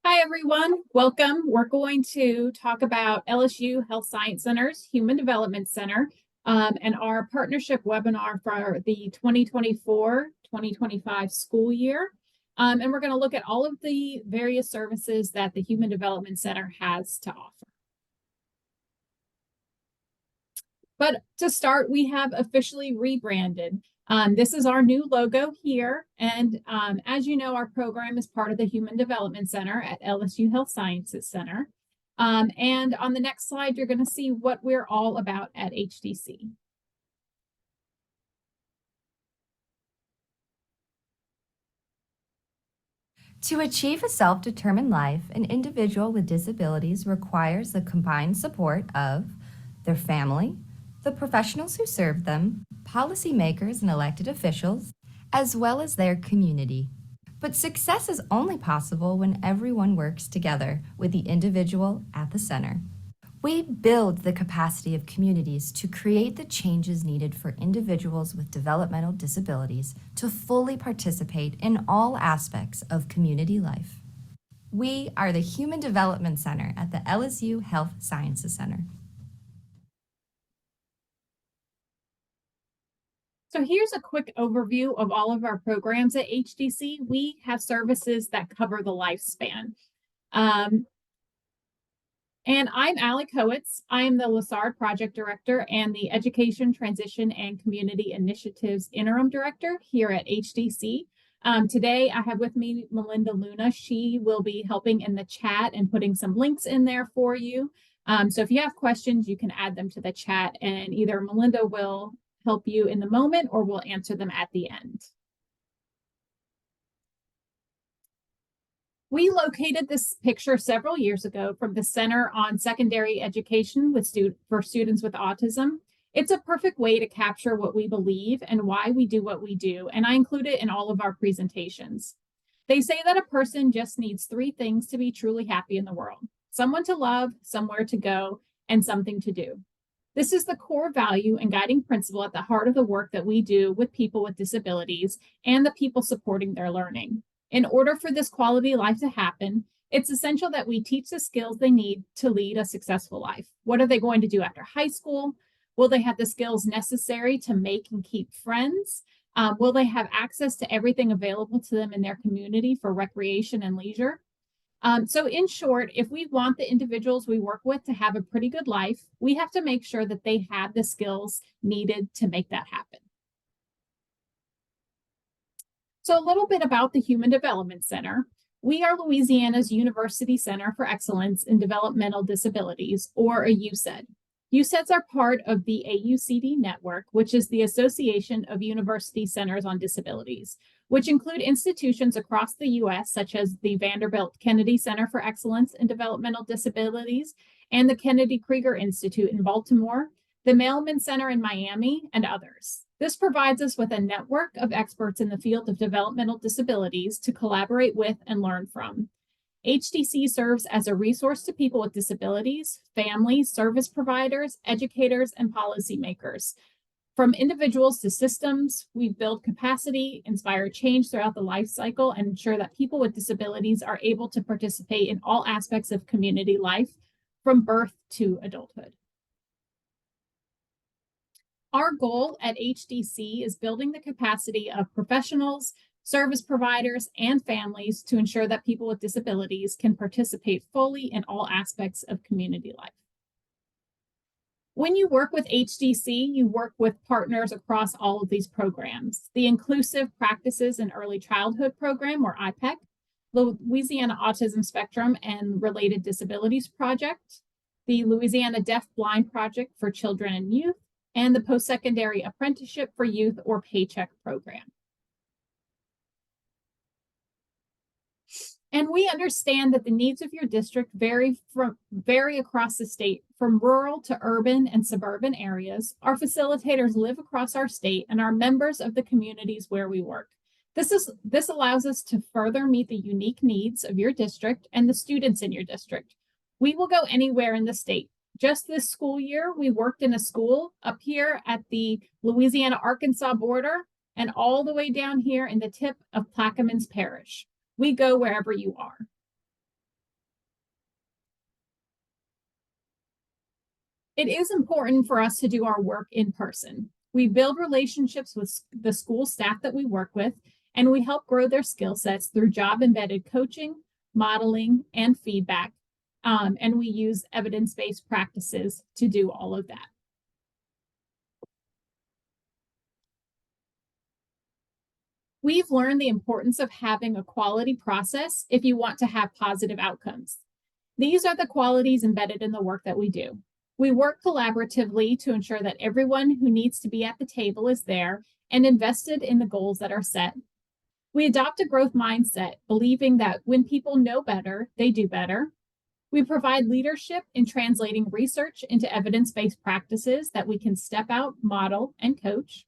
Hi, everyone. Welcome. We're going to talk about LSU Health Science Center's Human Development Center and our partnership webinar for the 2024-2025 school year. And we're going to look at all of the various services that the Human Development Center has to offer. But to start, we have officially rebranded. This is our new logo here. And as you know, our program is part of the Human Development Center at LSU Health Sciences Center. And on the next slide, you're going to see what we're all about at HDC. To achieve a self-determined life, an individual with disabilities requires the combined support of their family, the professionals who serve them, policymakers and elected officials, as well as their community. But success is only possible when everyone works together with the individual at the center. We build the capacity of communities to create the changes needed for individuals with developmental disabilities to fully participate in all aspects of community life. We are the Human Development Center at the LSU Health Sciences Center. So here's a quick overview of all of our programs at HDC. We have services that cover the lifespan. And I'm Allie Kowitz. I am the LASARD Project Director and the Education, Transition, and Community Initiatives Interim Director here at HDC. Today, I have with me Melinda Luna. She will be helping in the chat and putting some links in there for you. So if you have questions, you can add them to the chat, and either Melinda will help you in the moment or we'll answer them at the end. We located this picture several years ago from the Center on Secondary Education for Students with Autism. It's a perfect way to capture what we believe and why we do what we do, and I include it in all of our presentations. They say that a person just needs 3 things to be truly happy in the world: someone to love, somewhere to go, and something to do. This is the core value and guiding principle at the heart of the work that we do with people with disabilities and the people supporting their learning. In order for this quality life to happen, it's essential that we teach the skills they need to lead a successful life. What are they going to do after high school? Will they have the skills necessary to make and keep friends? Will they have access to everything available to them in their community for recreation and leisure? So in short, if we want the individuals we work with to have a pretty good life, we have to make sure that they have the skills needed to make that happen. So a little bit about the Human Development Center. We are Louisiana's University Center for Excellence in Developmental Disabilities, or a UCED. UCEDs are part of the AUCD network, which is the Association of University Centers on Disabilities, which include institutions across the U.S., such as the Vanderbilt Kennedy Center for Excellence in Developmental Disabilities and the Kennedy Krieger Institute in Baltimore, the Mailman Center in Miami, and others. This provides us with a network of experts in the field of developmental disabilities to collaborate with and learn from. HDC serves as a resource to people with disabilities, families, service providers, educators, and policymakers. From individuals to systems, we build capacity, inspire change throughout the life cycle, and ensure that people with disabilities are able to participate in all aspects of community life, from birth to adulthood. Our goal at HDC is building the capacity of professionals, service providers, and families to ensure that people with disabilities can participate fully in all aspects of community life. When you work with HDC, you work with partners across all of these programs: the Inclusive Practices in Early Childhood Program, or IPEC, Louisiana Autism Spectrum and Related Disabilities Project, the Louisiana Deaf Blind Project for Children and Youth, and the Post-Secondary Apprenticeship for Youth, or Paycheck program. And we understand that the needs of your district vary across the state, from rural to urban and suburban areas. Our facilitators live across our state and are members of the communities where we work. This allows us to further meet the unique needs of your district and the students in your district. We will go anywhere in the state. Just this school year, we worked in a school up here at the Louisiana-Arkansas border and all the way down here in the tip of Plaquemines Parish. We go wherever you are. It is important for us to do our work in person. We build relationships with the school staff that we work with, and we help grow their skill sets through job-embedded coaching, modeling, and feedback. And we use evidence-based practices to do all of that. We've learned the importance of having a quality process if you want to have positive outcomes. These are the qualities embedded in the work that we do. We work collaboratively to ensure that everyone who needs to be at the table is there and invested in the goals that are set. We adopt a growth mindset, believing that when people know better, they do better. We provide leadership in translating research into evidence-based practices that we can step out, model, and coach.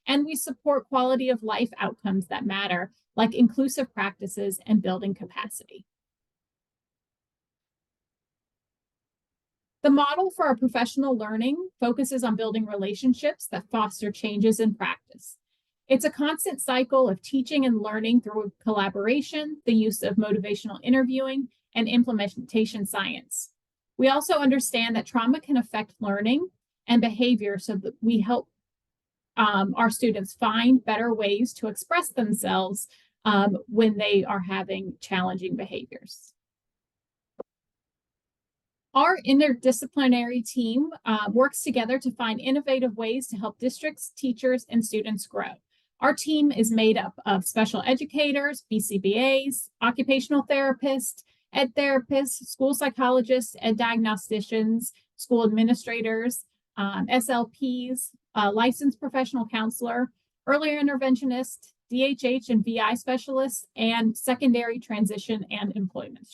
And we support quality of life outcomes that matter, like inclusive practices and building capacity. The model for our professional learning focuses on building relationships that foster changes in practice. It's a constant cycle of teaching and learning through collaboration, the use of motivational interviewing, and implementation science. We also understand that trauma can affect learning and behavior, so that we help our students find better ways to express themselves when they are having challenging behaviors. Our interdisciplinary team works together to find innovative ways to help districts, teachers, and students grow. Our team is made up of special educators, BCBAs, occupational therapists, ed therapists, school psychologists, ed diagnosticians, school administrators, SLPs, licensed professional counselor, early interventionist, DHH and VI specialists, and secondary transition and employment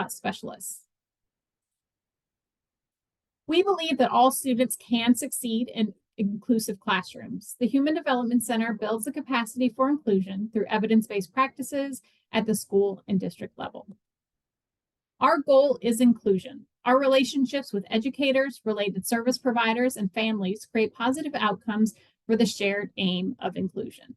specialists. We believe that all students can succeed in inclusive classrooms. The Human Development Center builds the capacity for inclusion through evidence-based practices at the school and district level. Our goal is inclusion. Our relationships with educators, related service providers, and families create positive outcomes for the shared aim of inclusion.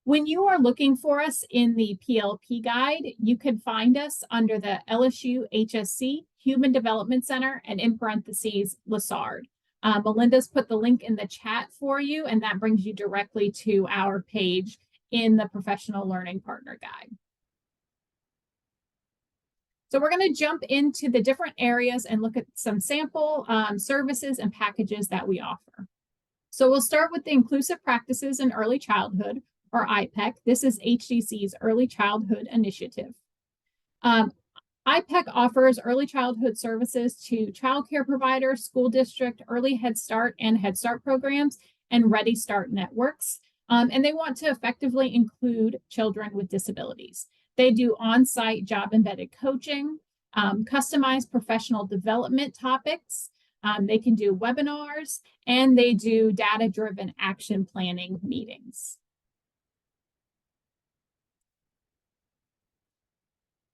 When you are looking for us in the PLP guide, you can find us under the LSUHSC Human Development Center and in parentheses, LASARD. Melinda's put the link in the chat for you, and that brings you directly to our page in the Professional Learning Partner Guide. So we're going to jump into the different areas and look at some sample services and packages that we offer. So we'll start with the Inclusive Practices in Early Childhood, or IPEC. This is HDC's Early Childhood Initiative. IPEC offers early childhood services to child care providers, school district, early Head Start and Head Start programs, and Ready Start networks. And they want to effectively include children with disabilities. They do on-site job-embedded coaching, customized professional development topics. They can do webinars, and they do data-driven action planning meetings.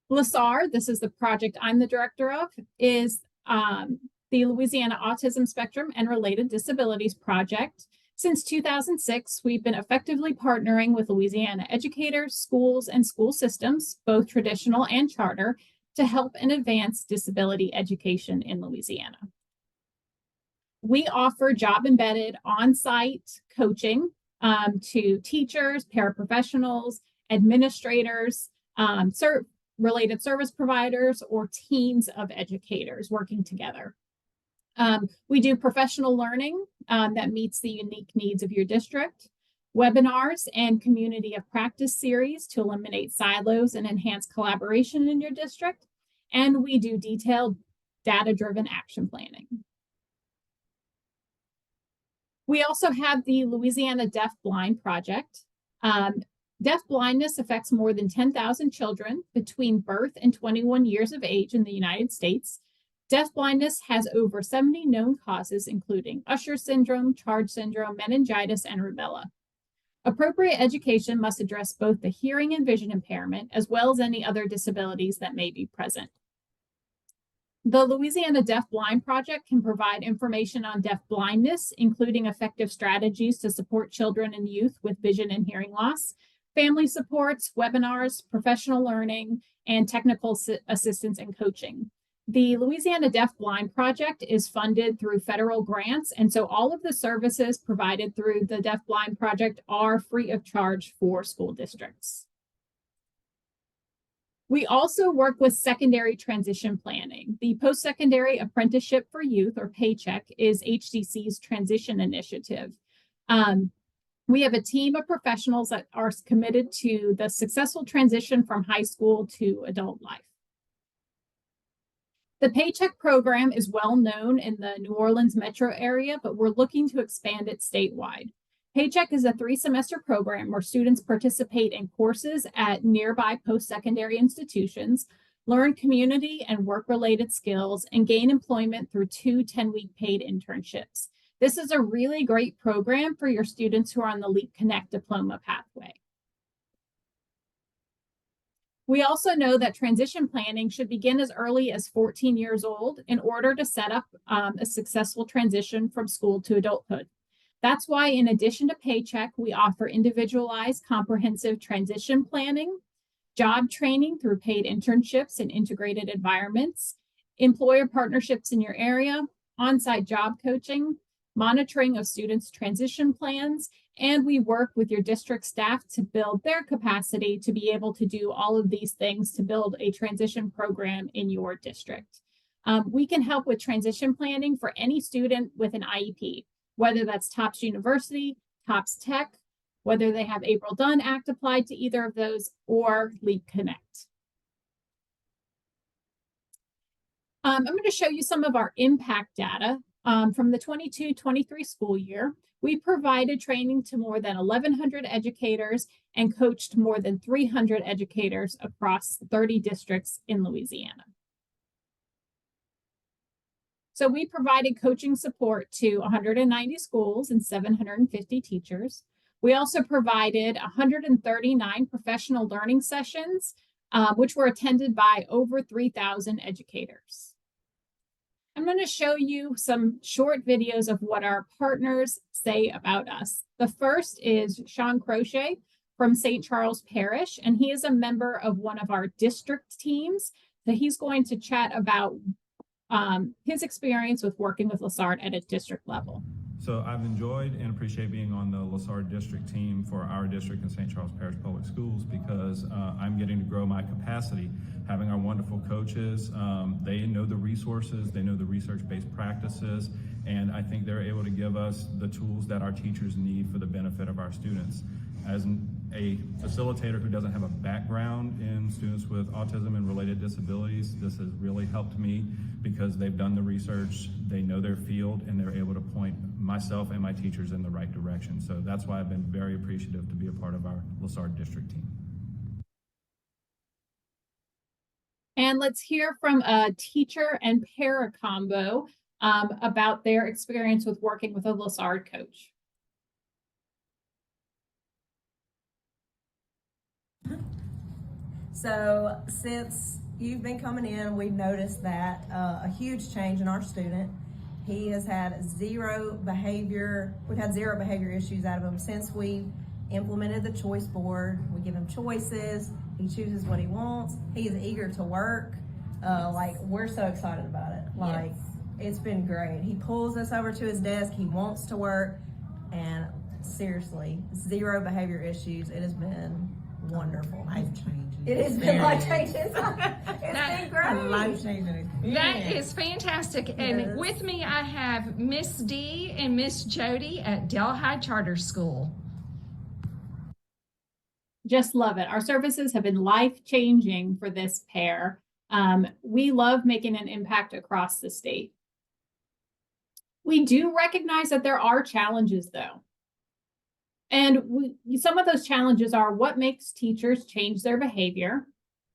LASARD, this is the project I'm the director of, is the Louisiana Autism Spectrum and Related Disabilities Project. Since 2006, we've been effectively partnering with Louisiana educators, schools, and school systems, both traditional and charter, to help and advance disability education in Louisiana. We offer job-embedded on-site coaching to teachers, paraprofessionals, administrators, related service providers, or teams of educators working together. We do professional learning that meets the unique needs of your district, webinars and community of practice series to eliminate silos and enhance collaboration in your district, and we do detailed data-driven action planning. We also have the Louisiana Deaf Blind Project. Deaf blindness affects more than 10,000 children between birth and 21 years of age in the United States. Deaf blindness has over 70 known causes, including Usher syndrome, Charge syndrome, meningitis, and rubella. Appropriate education must address both the hearing and vision impairment, as well as any other disabilities that may be present. The Louisiana Deaf Blind Project can provide information on deaf blindness, including effective strategies to support children and youth with vision and hearing loss, family supports, webinars, professional learning, and technical assistance and coaching. The Louisiana Deaf Blind Project is funded through federal grants, and so all of the services provided through the Deaf Blind Project are free of charge for school districts. We also work with secondary transition planning. The Post-Secondary Apprenticeship for Youth, or PAYCHECK, is HDC's transition initiative. We have a team of professionals that are committed to the successful transition from high school to adult life. The PAYCHECK program is well known in the New Orleans metro area, but we're looking to expand it statewide. PAYCHECK is a 3-semester program where students participate in courses at nearby post-secondary institutions, learn community and work-related skills, and gain employment through 2 10-week paid internships. This is a really great program for your students who are on the LEAP Connect diploma pathway. We also know that transition planning should begin as early as 14 years old in order to set up a successful transition from school to adulthood. That's why, in addition to PAYCHECK, we offer individualized, comprehensive transition planning, job training through paid internships in integrated environments, employer partnerships in your area, on-site job coaching, monitoring of students' transition plans, and we work with your district staff to build their capacity to be able to do all of these things to build a transition program in your district. We can help with transition planning for any student with an IEP, whether that's Topps University, Topps Tech, whether they have April Dunn Act applied to either of those, or LEAP Connect. I'm going to show you some of our impact data from the 22-23 school year. We provided training to more than 1,100 educators and coached more than 300 educators across 30 districts in Louisiana. So we provided coaching support to 190 schools and 750 teachers. We also provided 139 professional learning sessions, which were attended by over 3,000 educators. I'm going to show you some short videos of what our partners say about us. The first is Sean Crochet from St. Charles Parish, and he is a member of one of our district teams. So he's going to chat about his experience with working with LASARD at a district level. So I've enjoyed and appreciate being on the LASARD district team for our district in St. Charles Parish Public Schools because I'm getting to grow my capacity. Having our wonderful coaches, they know the resources, they know the research-based practices, and I think they're able to give us the tools that our teachers need for the benefit of our students. As a facilitator who doesn't have a background in students with autism and related disabilities, this has really helped me because they've done the research, they know their field, and they're able to point myself and my teachers in the right direction. So that's why I've been very appreciative to be a part of our LASARD district team. And let's hear from a teacher and para combo about their experience with working with a LASARD coach. So since you've been coming in, we've noticed that a huge change in our student. He has had zero behavior. We've had zero behavior issues out of him since we implemented the choice board. We give him choices. He chooses what he wants. He is eager to work. Like, we're so excited about it. Like, yes. It's been great. He pulls us over to his desk. He wants to work. And seriously, zero behavior issues. It has been wonderful. Life-changing. It has been life-changing. It's been great. Life-changing. That is fantastic. And Yes. with me, I have Miss Dee and Miss Jody at Delhi Charter School. Just love it. Our services have been life-changing for this pair. We love making an impact across the state. We do recognize that there are challenges, though. And some of those challenges are what makes teachers change their behavior?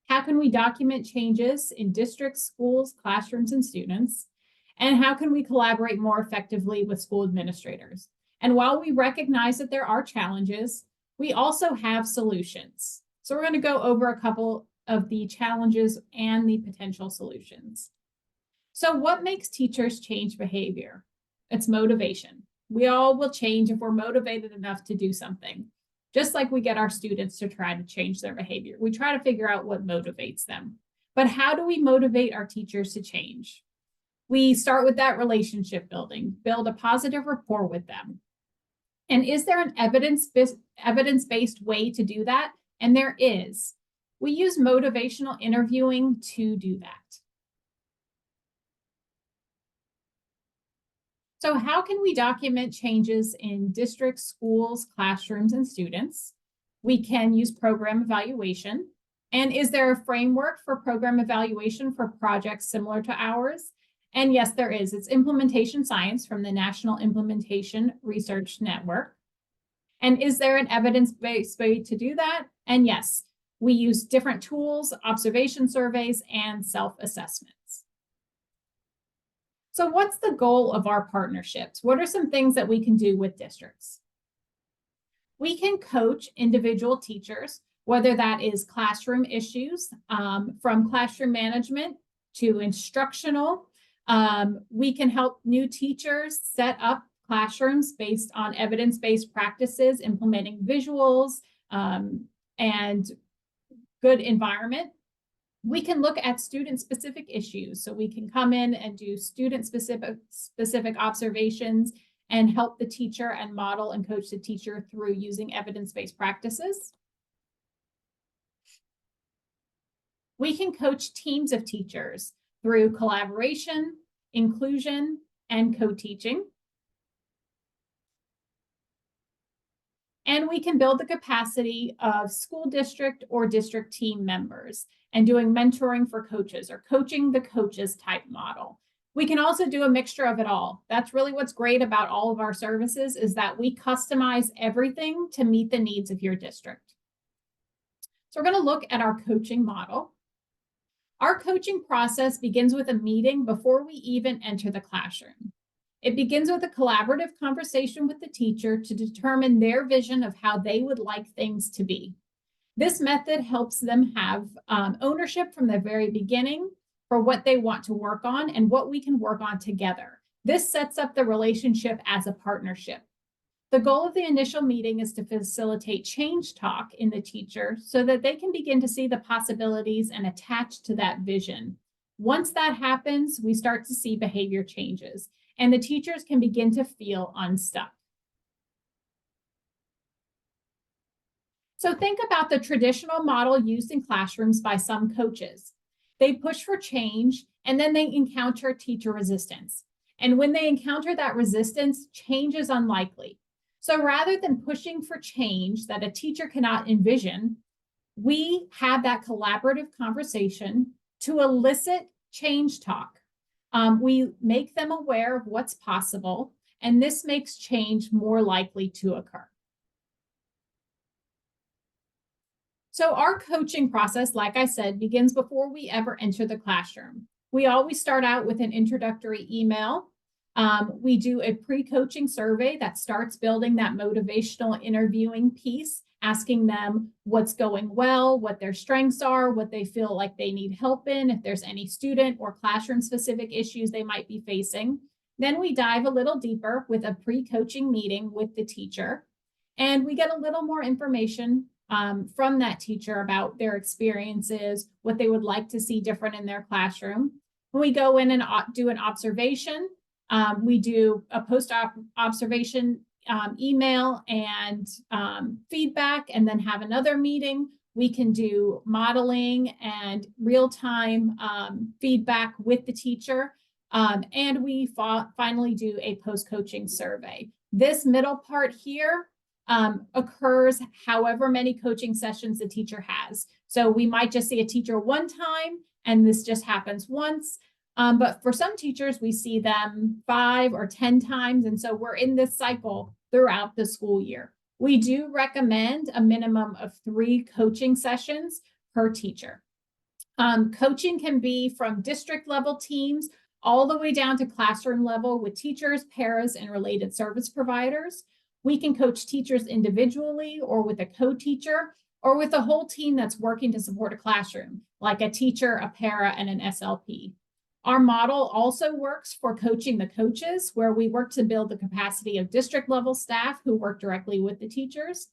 How can we document changes in districts, schools, classrooms, and students? And how can we collaborate more effectively with school administrators? And while we recognize that there are challenges, we also have solutions. So we're going to go over a couple of the challenges and the potential solutions. So what makes teachers change behavior? It's motivation. We all will change if we're motivated enough to do something. Just like we get our students to try to change their behavior. We try to figure out what motivates them. But how do we motivate our teachers to change? We start with that relationship building, build a positive rapport with them. And is there an evidence-based way to do that? And there is. We use motivational interviewing to do that. So how can we document changes in districts, schools, classrooms, and students? We can use program evaluation. And is there a framework for program evaluation for projects similar to ours? And yes, there is. It's implementation science from the National Implementation Research Network. And is there an evidence-based way to do that? And yes, we use different tools, observation surveys, and self-assessments. So what's the goal of our partnerships? What are some things that we can do with districts? We can coach individual teachers, whether that is classroom issues, from classroom management to instructional. We can help new teachers set up classrooms based on evidence-based practices, implementing visuals, and good environment. We can look at student-specific issues. So we can come in and do student-specific observations and help the teacher and model and coach the teacher through using evidence-based practices. We can coach teams of teachers through collaboration, inclusion, and co-teaching. And we can build the capacity of school district or district team members and doing mentoring for coaches or coaching the coaches type model. We can also do a mixture of it all. That's really what's great about all of our services is that we customize everything to meet the needs of your district. So we're going to look at our coaching model. Our coaching process begins with a meeting before we even enter the classroom. It begins with a collaborative conversation with the teacher to determine their vision of how they would like things to be. This method helps them have ownership from the very beginning for what they want to work on and what we can work on together. This sets up the relationship as a partnership. The goal of the initial meeting is to facilitate change talk in the teacher so that they can begin to see the possibilities and attach to that vision. Once that happens, we start to see behavior changes, and the teachers can begin to feel unstuck. So think about the traditional model used in classrooms by some coaches. They push for change, and then they encounter teacher resistance. And when they encounter that resistance, change is unlikely. So rather than pushing for change that a teacher cannot envision, we have that collaborative conversation to elicit change talk. We make them aware of what's possible, and this makes change more likely to occur. So our coaching process, like I said, begins before we ever enter the classroom. We always start out with an introductory email. We do a pre-coaching survey that starts building that motivational interviewing piece, asking them what's going well, what their strengths are, what they feel like they need help in, if there's any student or classroom-specific issues they might be facing. Then we dive a little deeper with a pre-coaching meeting with the teacher, and we get a little more information from that teacher about their experiences, what they would like to see different in their classroom. When we go in and do an observation, we do a post-op observation email and feedback, and then have another meeting. We can do modeling and real-time feedback with the teacher. And we finally do a post-coaching survey. This middle part here occurs however many coaching sessions the teacher has. So we might just see a teacher one time, and this just happens once. But for some teachers, we see them 5 or 10 times. And so we're in this cycle throughout the school year. We do recommend a minimum of 3 coaching sessions per teacher. Coaching can be from district level teams all the way down to classroom level with teachers, paras, and related service providers. We can coach teachers individually or with a co-teacher or with a whole team that's working to support a classroom, like a teacher, a para, and an SLP. Our model also works for coaching the coaches, where we work to build the capacity of district level staff who work directly with the teachers.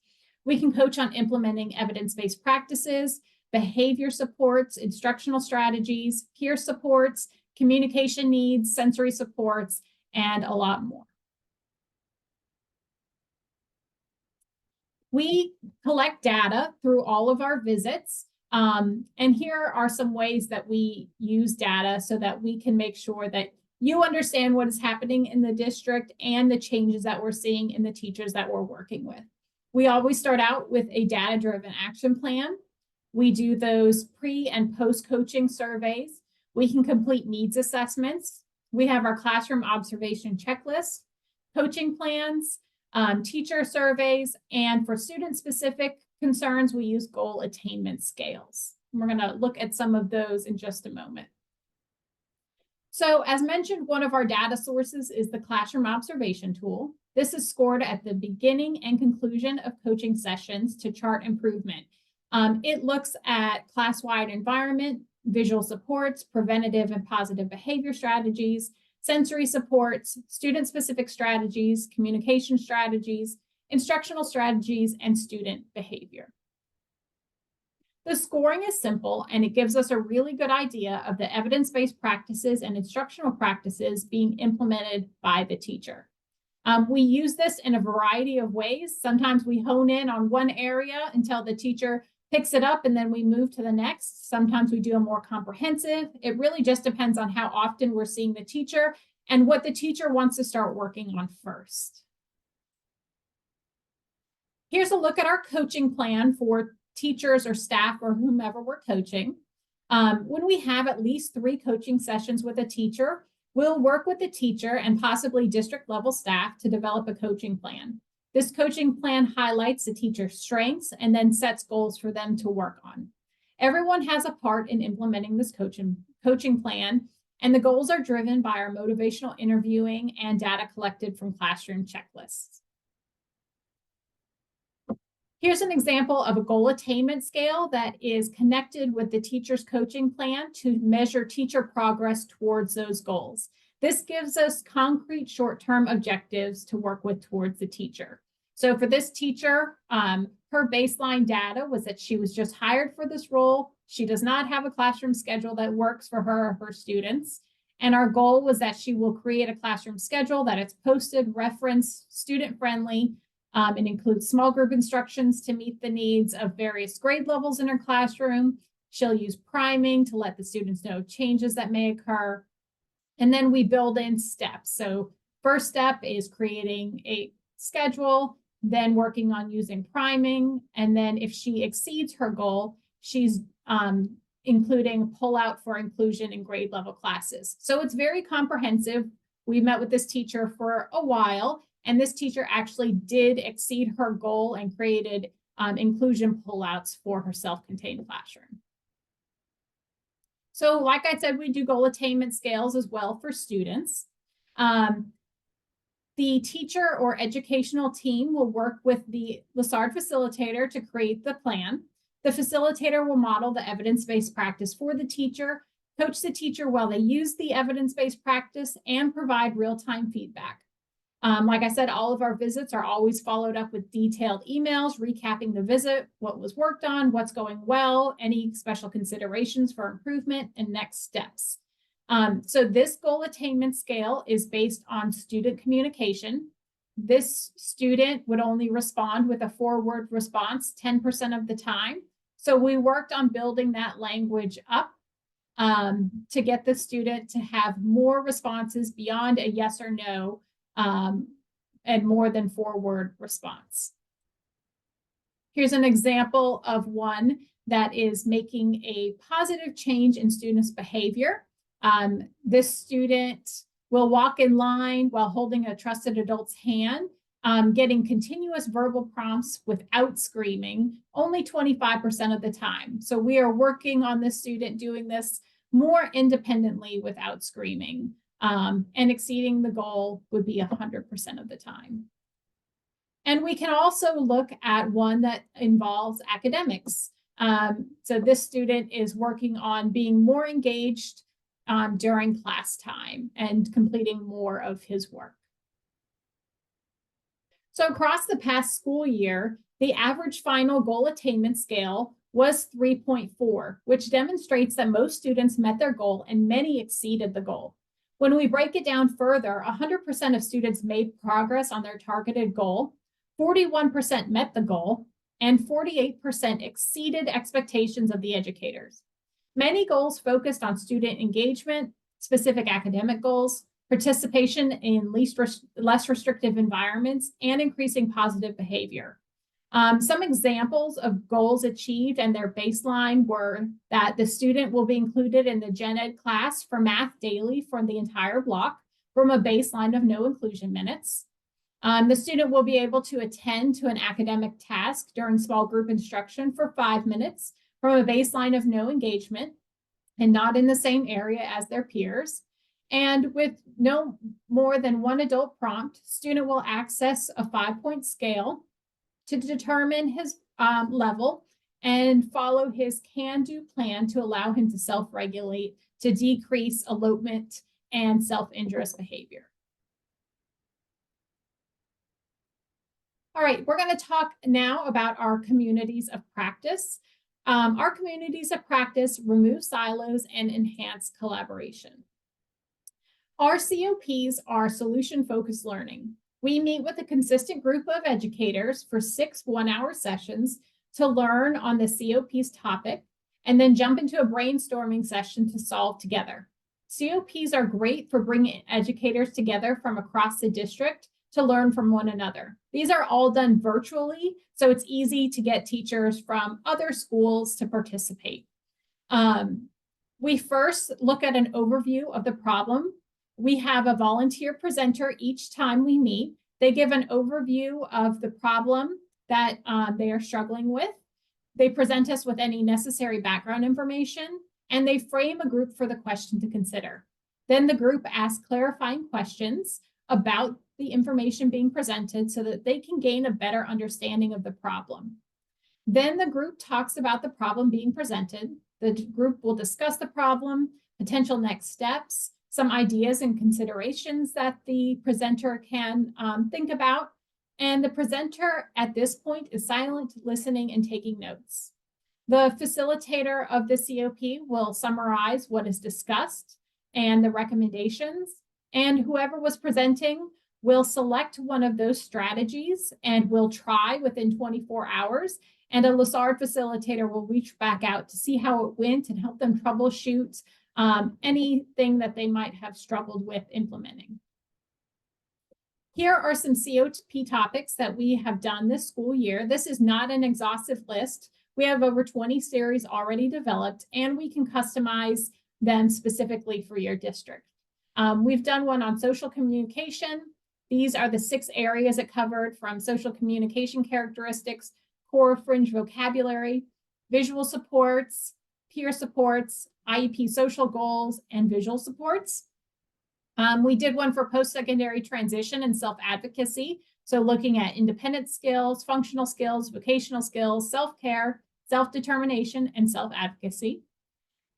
We can coach on implementing evidence-based practices. behavior supports, instructional strategies, peer supports, communication needs, sensory supports, and a lot more. We collect data through all of our visits. And here are some ways that we use data so that we can make sure that you understand what is happening in the district and the changes that we're seeing in the teachers that we're working with. We always start out with a data-driven action plan. We do those pre and post-coaching surveys. We can complete needs assessments. We have our classroom observation checklist, coaching plans, teacher surveys, and for student-specific concerns, we use goal attainment scales. And we're going to look at some of those in just a moment. So as mentioned, one of our data sources is the classroom observation tool. This is scored at the beginning and conclusion of coaching sessions to chart improvement. It looks at class-wide environment, visual supports, preventative and positive behavior strategies, sensory supports, student-specific strategies, communication strategies, instructional strategies, and student behavior. The scoring is simple, and it gives us a really good idea of the evidence-based practices and instructional practices being implemented by the teacher. We use this in a variety of ways. Sometimes we hone in on one area until the teacher picks it up and then we move to the next. Sometimes we do a more comprehensive. It really just depends on how often we're seeing the teacher and what the teacher wants to start working on first. Here's a look at our coaching plan for teachers or staff or whomever we're coaching. When we have at least 3 coaching sessions with a teacher, we'll work with the teacher and possibly district level staff to develop a coaching plan. This coaching plan highlights the teacher's strengths and then sets goals for them to work on. Everyone has a part in implementing this coaching plan, and the goals are driven by our motivational interviewing and data collected from classroom checklists. Here's an example of a goal attainment scale that is connected with the teacher's coaching plan to measure teacher progress towards those goals. This gives us concrete short-term objectives to work with towards the teacher. So for this teacher, her baseline data was that she was just hired for this role. She does not have a classroom schedule that works for her or her students. And our goal was that she will create a classroom schedule that is posted, referenced, student-friendly, and includes small group instructions to meet the needs of various grade levels in her classroom. She'll use priming to let the students know changes that may occur. And then we build in steps. So first step is creating a schedule, then working on using priming. And then if she exceeds her goal, she's including pull-out for inclusion in grade level classes. So it's very comprehensive. We met with this teacher for a while, and this teacher actually did exceed her goal and created inclusion pullouts for her self-contained classroom. So like I said, we do goal attainment scales as well for students. The teacher or educational team will work with the LASARD facilitator to create the plan. The facilitator will model the evidence-based practice for the teacher, coach the teacher while they use the evidence-based practice, and provide real-time feedback. Like I said, all of our visits are always followed up with detailed emails, recapping the visit, what was worked on, what's going well, any special considerations for improvement, and next steps. So this goal attainment scale is based on student communication. This student would only respond with a 4-word response 10% of the time. So we worked on building that language up to get the student to have more responses beyond a yes or no, and more than 4-word response. Here's an example of one that is making a positive change in students' behavior. This student will walk in line while holding a trusted adult's hand, getting continuous verbal prompts without screaming, only 25% of the time. So we are working on this student doing this more independently without screaming. And exceeding the goal would be 100% of the time. And we can also look at one that involves academics. So this student is working on being more engaged during class time and completing more of his work. So across the past school year, the average final goal attainment scale was 3.4, which demonstrates that most students met their goal and many exceeded the goal. When we break it down further, 100% of students made progress on their targeted goal, 41% met the goal, and 48% exceeded expectations of the educators. Many goals focused on student engagement, specific academic goals, participation in less restrictive environments, and increasing positive behavior. Some examples of goals achieved and their baseline were that the student will be included in the Gen Ed class for math daily for the entire block from a baseline of no inclusion minutes. The student will be able to attend to an academic task during small group instruction for 5 minutes from a baseline of no engagement and not in the same area as their peers. And with no more than one adult prompt, student will access a 5-point scale to determine his level and follow his can-do plan to allow him to self-regulate to decrease elopement and self-injurious behavior. All right, we're going to talk now about our communities of practice. Our communities of practice remove silos and enhance collaboration. Our COPs are solution-focused learning. We meet with a consistent group of educators for 6 one-hour sessions to learn on the COP's topic and then jump into a brainstorming session to solve together. COPs are great for bringing educators together from across the district to learn from one another. These are all done virtually, so it's easy to get teachers from other schools to participate. We first look at an overview of the problem. We have a volunteer presenter each time we meet. They give an overview of the problem that they are struggling with. They present us with any necessary background information, and they frame a group for the question to consider. Then the group asks clarifying questions about the information being presented so that they can gain a better understanding of the problem. Then the group talks about the problem being presented. The group will discuss the problem, potential next steps, some ideas and considerations that the presenter can think about. And the presenter at this point is silent, listening, and taking notes. The facilitator of the COP will summarize what is discussed and the recommendations. And whoever was presenting will select one of those strategies and will try within 24 hours. And a LASARD facilitator will reach back out to see how it went and help them troubleshoot anything that they might have struggled with implementing. Here are some COP topics that we have done this school year. This is not an exhaustive list. We have over 20 series already developed, and we can customize them specifically for your district. We've done one on social communication. These are the 6 areas it covered, from social communication characteristics, core fringe vocabulary, visual supports, peer supports, IEP social goals, and visual supports. We did one for post-secondary transition and self-advocacy. So looking at independent skills, functional skills, vocational skills, self-care, self-determination, and self-advocacy.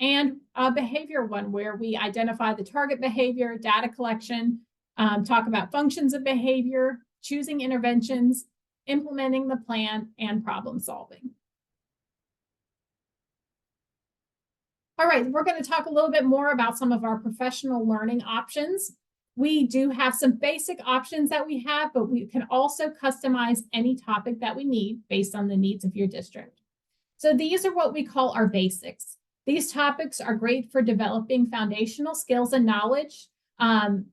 And a behavior one where we identify the target behavior, data collection, talk about functions of behavior, choosing interventions, implementing the plan, and problem solving. All right, we're going to talk a little bit more about some of our professional learning options. We do have some basic options that we have, but we can also customize any topic that we need based on the needs of your district. So these are what we call our basics. These topics are great for developing foundational skills and knowledge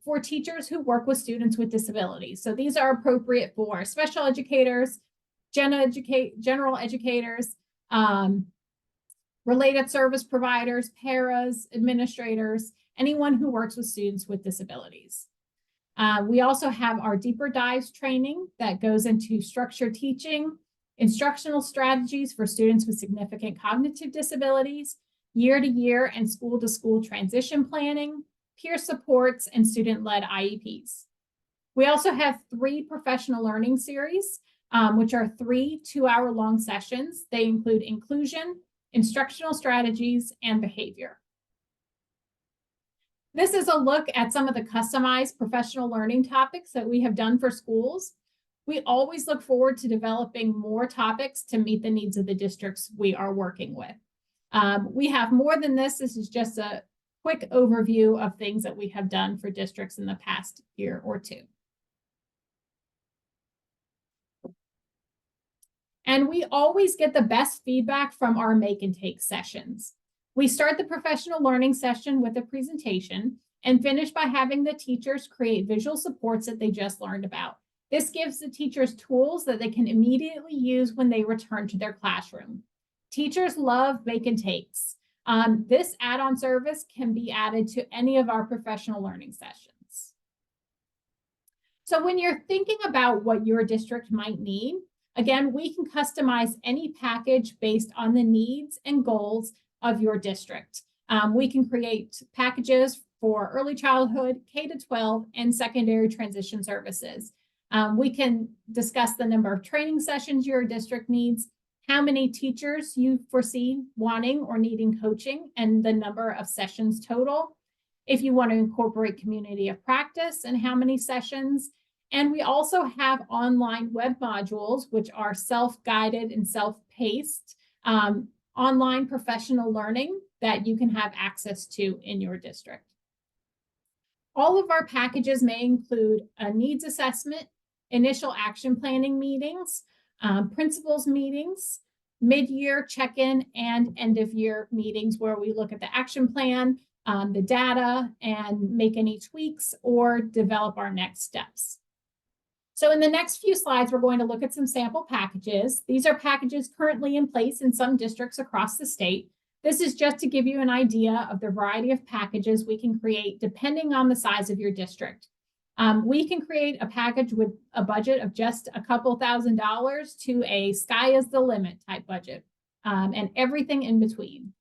for teachers who work with students with disabilities. So these are appropriate for special educators, general educators, related service providers, paras, administrators, anyone who works with students with disabilities. We also have our deeper dives training that goes into structured teaching, instructional strategies for students with significant cognitive disabilities, year-to-year and school-to-school transition planning, peer supports, and student-led IEPs. We also have 3 professional learning series, which are 3 2-hour-long sessions. They include inclusion, instructional strategies, and behavior. This is a look at some of the customized professional learning topics that we have done for schools. We always look forward to developing more topics to meet the needs of the districts we are working with. We have more than this. This is just a quick overview of things that we have done for districts in the past year or two. And we always get the best feedback from our make and take sessions. We start the professional learning session with a presentation and finish by having the teachers create visual supports that they just learned about. This gives the teachers tools that they can immediately use when they return to their classroom. Teachers love make and takes. This add-on service can be added to any of our professional learning sessions. So when you're thinking about what your district might need, again, we can customize any package based on the needs and goals of your district. We can create packages for early childhood, K-12, and secondary transition services. We can discuss the number of training sessions your district needs, how many teachers you foresee wanting or needing coaching, and the number of sessions total. If you want to incorporate community of practice and how many sessions. And we also have online web modules, which are self-guided and self-paced, online professional learning that you can have access to in your district. All of our packages may include a needs assessment, initial action planning meetings, principals meetings, mid-year check-in, and end-of-year meetings where we look at the action plan, the data, and make any tweaks or develop our next steps. So in the next few slides, we're going to look at some sample packages. These are packages currently in place in some districts across the state. This is just to give you an idea of the variety of packages we can create depending on the size of your district. We can create a package with a budget of just a couple $1,000s to a sky is the limit type budget, and everything in between.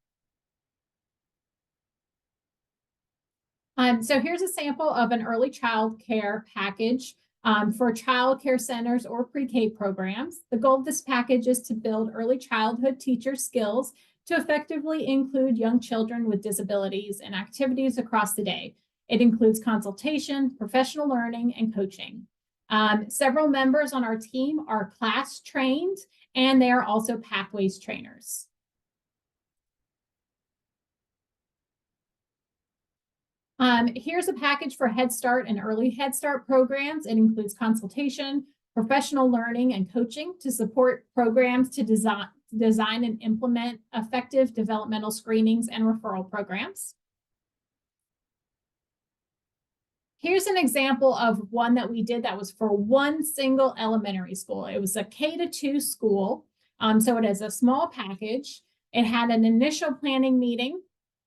So here's a sample of an early child care package for child care centers or pre-K programs. The goal of this package is to build early childhood teacher skills to effectively include young children with disabilities in activities across the day. It includes consultation, professional learning, and coaching. Several members on our team are class trained, and they are also pathways trainers. Here's a package for Head Start and early Head Start programs. It includes consultation, professional learning, and coaching to support programs to design and implement effective developmental screenings and referral programs. Here's an example of one that we did that was for one single elementary school. It was a K-2 school, so it is a small package. It had an initial planning meeting.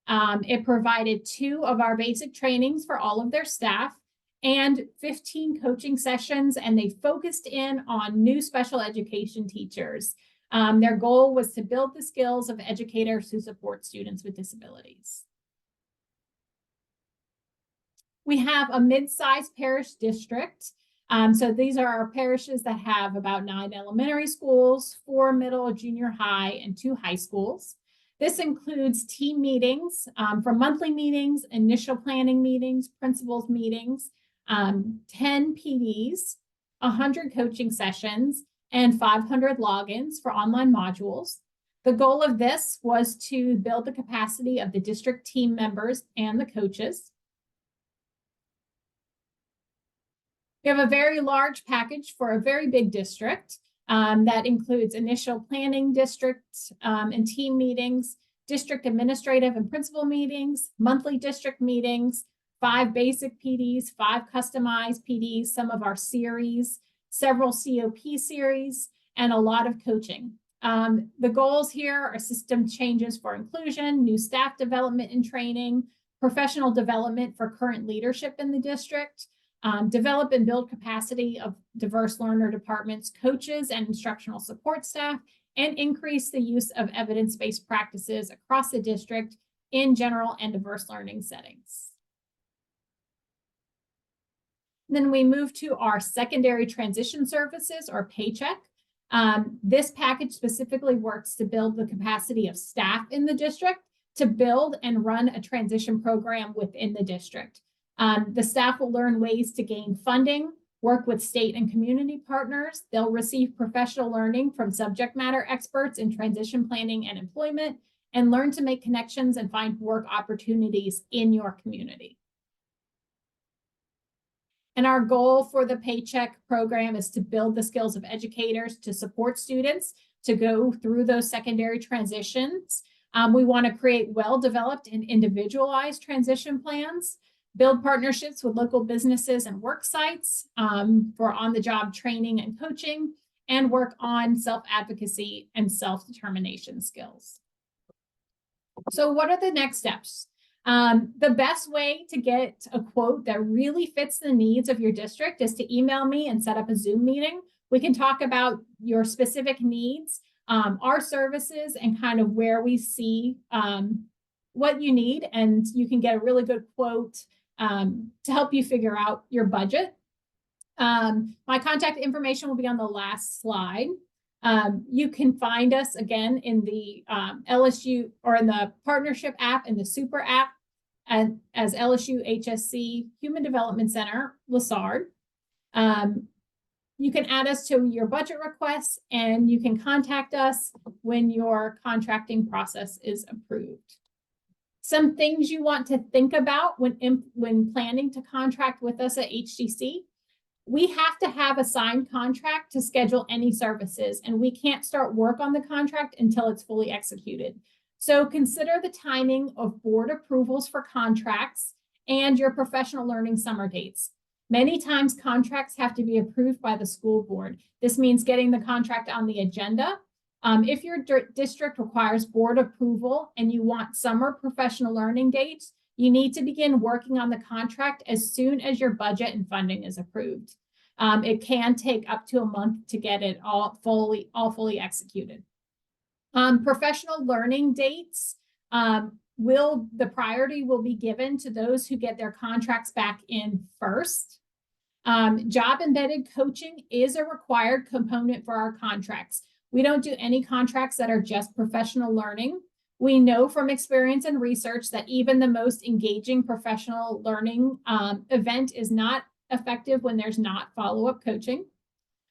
It provided 2 of our basic trainings for all of their staff and 15 coaching sessions, and they focused in on new special education teachers. Their goal was to build the skills of educators who support students with disabilities. We have a mid-sized parish district. So these are our parishes that have about 9 elementary schools, 4 middle, junior high, and 2 high schools. This includes team meetings from monthly meetings, initial planning meetings, principals meetings, 10 PDs, 100 coaching sessions, and 500 logins for online modules. The goal of this was to build the capacity of the district team members and the coaches. We have a very large package for a very big district that includes initial planning districts and team meetings, district administrative and principal meetings, monthly district meetings, 5 basic PDs, 5 customized PDs, some of our series, several COP series, and a lot of coaching. The goals here are system changes for inclusion, new staff development and training, professional development for current leadership in the district, develop and build capacity of diverse learner departments, coaches, and instructional support staff, and increase the use of evidence-based practices across the district in general and diverse learning settings. Then we move to our secondary transition services, or paycheck. This package specifically works to build the capacity of staff in the district to build and run a transition program within the district. The staff will learn ways to gain funding, work with state and community partners. They'll receive professional learning from subject matter experts in transition planning and employment, and learn to make connections and find work opportunities in your community. And our goal for the Paycheck program is to build the skills of educators to support students to go through those secondary transitions. We want to create well-developed and individualized transition plans, build partnerships with local businesses and work sites for on-the-job training and coaching, and work on self-advocacy and self-determination skills. So what are the next steps? The best way to get a quote that really fits the needs of your district is to email me and set up a Zoom meeting. We can talk about your specific needs, our services, and kind of where we see what you need, and you can get a really good quote to help you figure out your budget. My contact information will be on the last slide. You can find us again in the LSU or in the partnership app and the super app as LSUHSC Human Development Center, LASARD. You can add us to your budget requests, and you can contact us when your contracting process is approved. Some things you want to think about when planning to contract with us at HDC. We have to have a signed contract to schedule any services, and we can't start work on the contract until it's fully executed. So consider the timing of board approvals for contracts and your professional learning summer dates. Many times contracts have to be approved by the school board. This means getting the contract on the agenda. If your district requires board approval and you want summer professional learning dates, you need to begin working on the contract as soon as your budget and funding is approved. It can take up to a month to get it all fully executed. Professional learning dates, the priority will be given to those who get their contracts back in first. Job embedded coaching is a required component for our contracts. We don't do any contracts that are just professional learning. We know from experience and research that even the most engaging professional learning event is not effective when there's not follow-up coaching.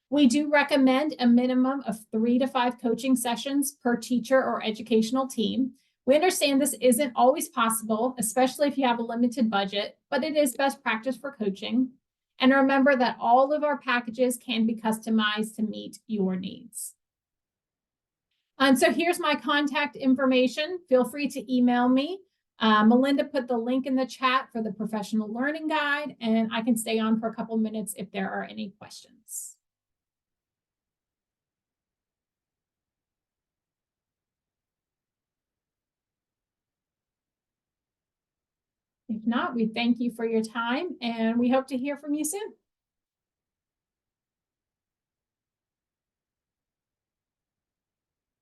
We do recommend a minimum of 3 to 5 coaching sessions per teacher or educational team. We understand this isn't always possible, especially if you have a limited budget, but it is best practice for coaching. And remember that all of our packages can be customized to meet your needs. And so here's my contact information. Feel free to email me. Melinda put the link in the chat for the professional learning guide, and I can stay on for a couple minutes if there are any questions. If not, we thank you for your time, and we hope to hear from you soon.